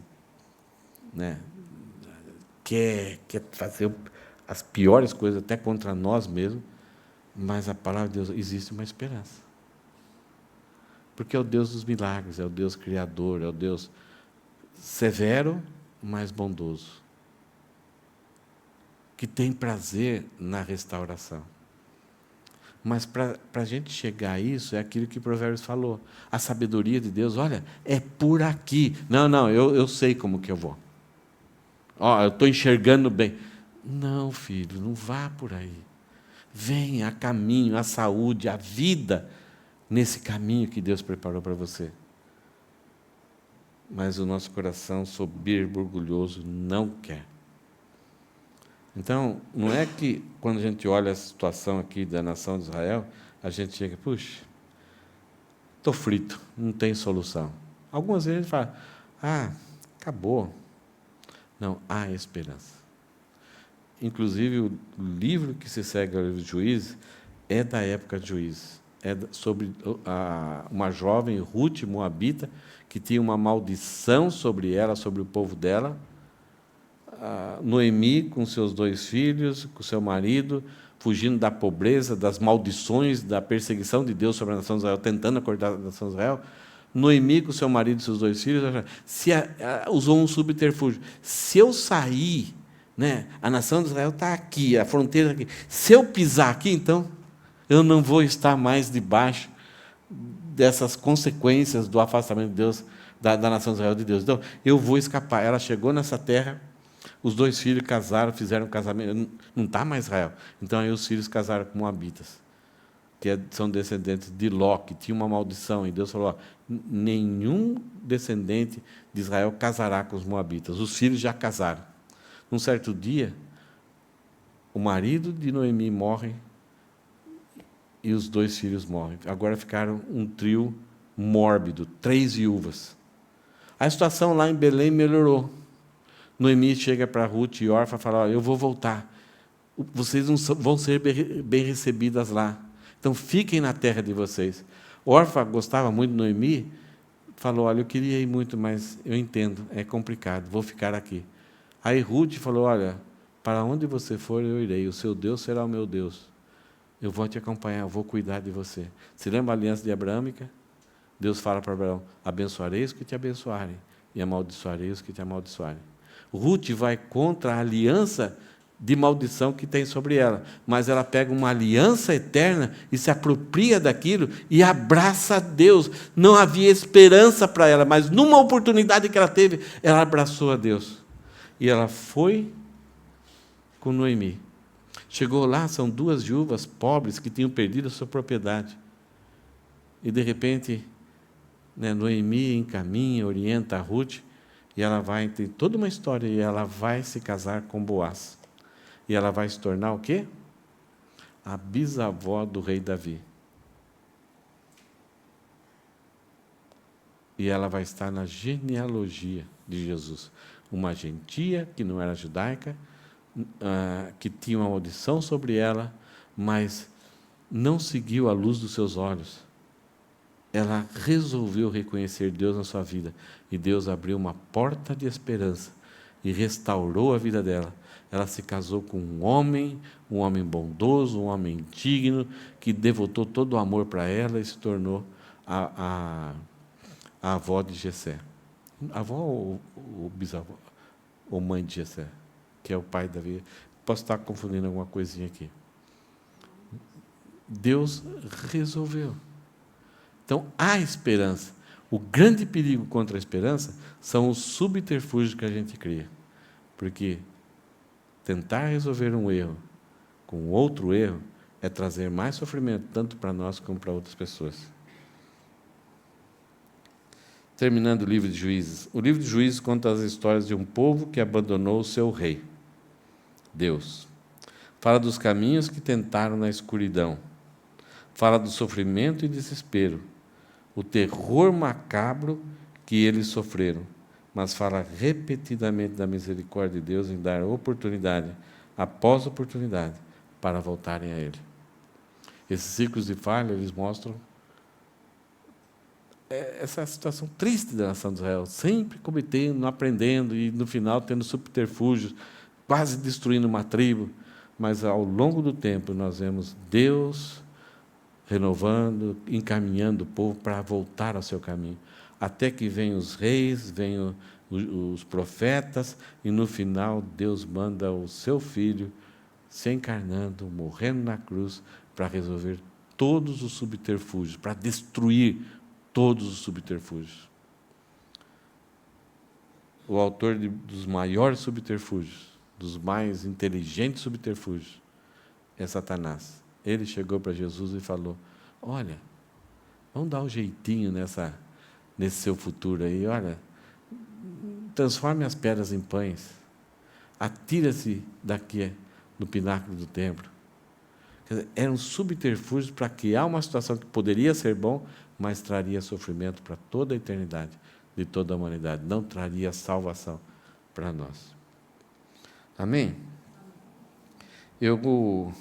né, quer fazer as piores coisas até contra nós mesmos, mas a palavra de Deus, existe uma esperança. Porque é o Deus dos milagres, é o Deus criador, é o Deus severo, mas bondoso, que tem prazer na restauração. Mas para a gente chegar a isso, é aquilo que Provérbios falou. A sabedoria de Deus, olha, é por aqui. Não, eu sei como que eu vou. Eu estou enxergando bem. Não, filho, não vá por aí. Venha a caminho, a saúde, a vida, nesse caminho que Deus preparou para você. Mas o nosso coração soberbo, orgulhoso, não quer. Então, não é que, quando a gente olha a situação aqui da nação de Israel, a gente chega, puxa, estou frito, não tem solução. Algumas vezes a gente fala, acabou. Não, há esperança. Inclusive, o livro que se segue ao livro de Juízes é da época de Juízes. É sobre uma jovem, Ruth, moabita, que tinha uma maldição sobre ela, sobre o povo dela. Noemi, com seus 2 filhos, com seu marido, fugindo da pobreza, das maldições, da perseguição de Deus sobre a nação de Israel, tentando acordar a nação de Israel. Noemi, com seu marido e seus 2 filhos, usou um subterfúgio. Se eu sair, né, a nação de Israel está aqui, a fronteira está aqui. Se eu pisar aqui, então, eu não vou estar mais debaixo dessas consequências do afastamento de Deus, da nação de Israel de Deus. Então, eu vou escapar. Ela chegou nessa terra, os 2 filhos casaram, fizeram um casamento. Não está mais Israel. Então, aí os filhos casaram com moabitas. são descendentes de Ló, que tinha uma maldição, e Deus falou, ó, nenhum descendente de Israel casará com os moabitas, os filhos já casaram. Num certo dia, o marido de Noemi morre, e os 2 filhos morrem. Agora ficaram um trio mórbido, 3 viúvas. A situação lá em Belém melhorou. Noemi chega para Ruth e Orfa e fala, eu vou voltar. Vocês não vão ser bem recebidas lá. Então, fiquem na terra de vocês. Orfa gostava muito de Noemi, falou, olha, eu queria ir muito, mas eu entendo, é complicado, vou ficar aqui. Aí Ruth falou, olha, para onde você for, eu irei, o seu Deus será o meu Deus. Eu vou te acompanhar, eu vou cuidar de você. Se lembra a aliança de Abraâmica? Deus fala para Abraão, abençoarei os que te abençoarem, e amaldiçoarei os que te amaldiçoarem. Ruth vai contra a aliança de maldição que tem sobre ela, mas ela pega uma aliança eterna e se apropria daquilo e abraça a Deus. Não havia esperança para ela, mas numa oportunidade que ela teve, ela abraçou a Deus. E ela foi com Noemi. Chegou lá, são 2 viúvas pobres que tinham perdido a sua propriedade. E, de repente, Noemi encaminha, orienta a Ruth, e ela vai, tem toda uma história, e ela vai se casar com Boaz. E ela vai se tornar o quê? A bisavó do rei Davi. E ela vai estar na genealogia de Jesus. Uma gentia que não era judaica, que tinha uma maldição sobre ela, mas não seguiu a luz dos seus olhos. Ela resolveu reconhecer Deus na sua vida. E Deus abriu uma porta de esperança e restaurou a vida dela. Ela se casou com um homem bondoso, um homem digno, que devotou todo o amor para ela e se tornou a avó de Jessé. Avó ou bisavó? Ou mãe de Jessé, que é o pai de Davi. Posso estar confundindo alguma coisinha aqui. Deus resolveu. Então, há esperança. O grande perigo contra a esperança são os subterfúgios que a gente cria. Porque tentar resolver um erro com outro erro é trazer mais sofrimento, tanto para nós como para outras pessoas. Terminando o livro de Juízes. O livro de Juízes conta as histórias de um povo que abandonou o seu rei, Deus. Fala dos caminhos que tentaram na escuridão. Fala do sofrimento e desespero, o terror macabro que eles sofreram, mas fala repetidamente da misericórdia de Deus em dar oportunidade após oportunidade para voltarem a Ele. Esses ciclos de falha, eles mostram essa situação triste da nação de Israel, sempre cometendo, não aprendendo, e no final tendo subterfúgios, quase destruindo uma tribo, mas ao longo do tempo nós vemos Deus renovando, encaminhando o povo para voltar ao seu caminho, até que vêm os reis, vêm os profetas, e no final Deus manda o seu Filho se encarnando, morrendo na cruz, para resolver todos os subterfúgios, para destruir todos os subterfúgios. O autor dos maiores subterfúgios, dos mais inteligentes subterfúgios, é Satanás. Ele chegou para Jesus e falou, olha, vamos dar um jeitinho nesse seu futuro aí, olha, transforme as pedras em pães, atira-se daqui no pináculo do templo. Quer dizer, eram subterfúgios para criar uma situação que poderia ser bom, mas traria sofrimento para toda a eternidade, de toda a humanidade, não traria salvação para nós. Amém? Eu vou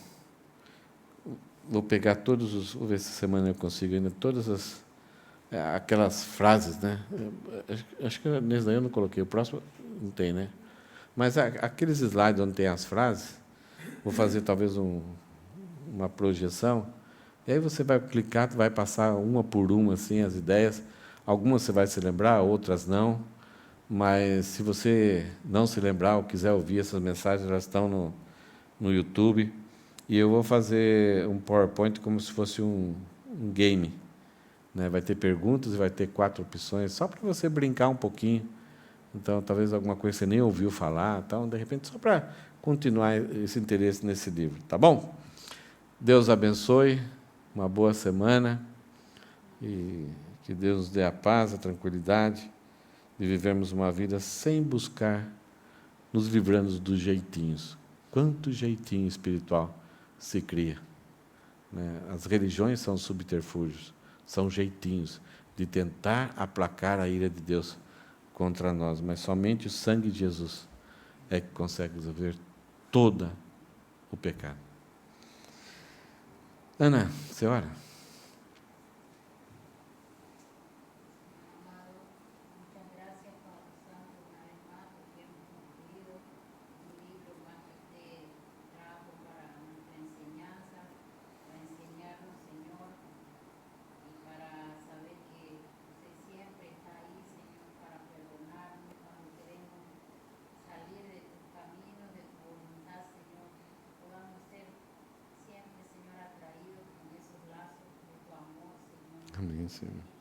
pegar vou ver se essa semana eu consigo ainda, todas aquelas frases, né? Acho que nesse daí eu não coloquei, o próximo não tem, né? Mas aqueles slides onde tem as frases, vou fazer talvez uma projeção, e aí você vai clicar, vai passar uma por uma assim, as ideias. Algumas você vai se lembrar, outras não, mas se você não se lembrar ou quiser ouvir essas mensagens, elas estão no YouTube, e eu vou fazer um PowerPoint como se fosse um game, né? Vai ter perguntas e vai ter 4 opções, só para você brincar um pouquinho. Então, talvez alguma coisa que você nem ouviu falar, então, de repente, só para continuar esse interesse nesse livro, tá bom? Deus abençoe. uma boa semana e que Deus nos dê a paz, a tranquilidade de vivermos uma vida sem buscar nos livrando dos jeitinhos. Quanto jeitinho espiritual se cria, né? As religiões são subterfúgios, são jeitinhos de tentar aplacar a ira de Deus contra nós, mas somente o sangue de Jesus é que consegue resolver todo o pecado. Ana, você ora? Amém, Senhor.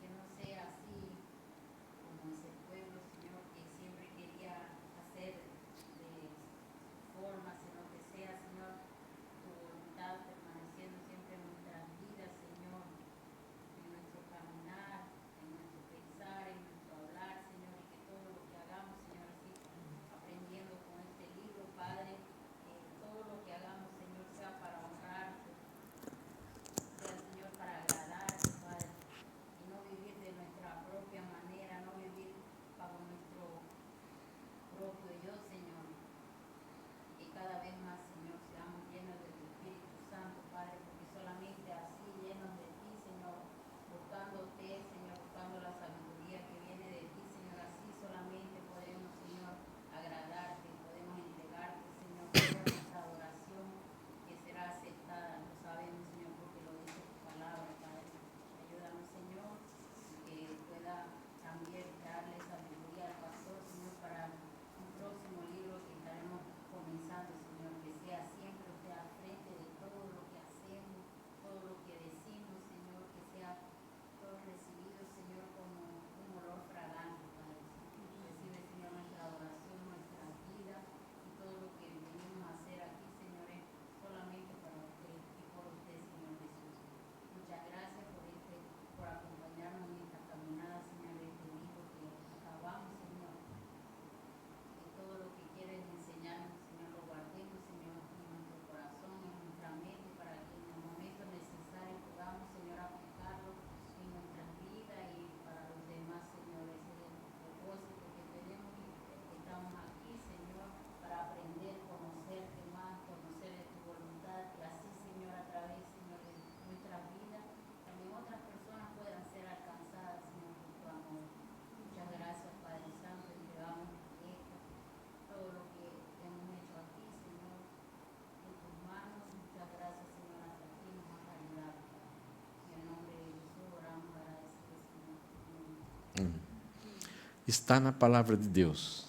Está na palavra de Deus.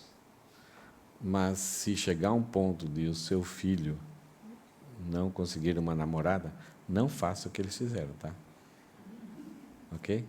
Mas se chegar a um ponto de o seu filho não conseguir uma namorada, não faça o que eles fizeram, tá? Ok?